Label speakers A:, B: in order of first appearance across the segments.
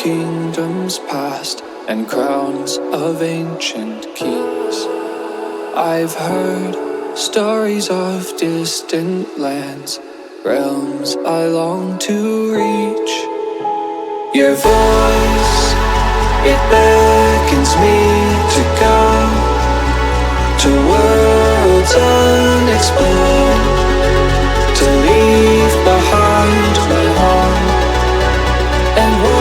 A: kingdoms past and crowns of ancient kings. I've heard stories of distant lands, realms I long to reach. Your voice, it beckons me to go to worlds unexplored, to leave behind my home and wander.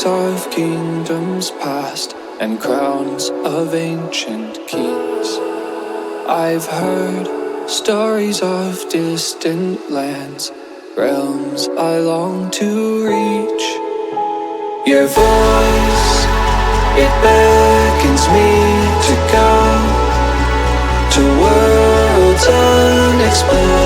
A: Of kingdoms past and crowns of ancient kings. I've heard stories of distant lands, realms I long to reach. Your voice, it beckons me to go to worlds unexplored,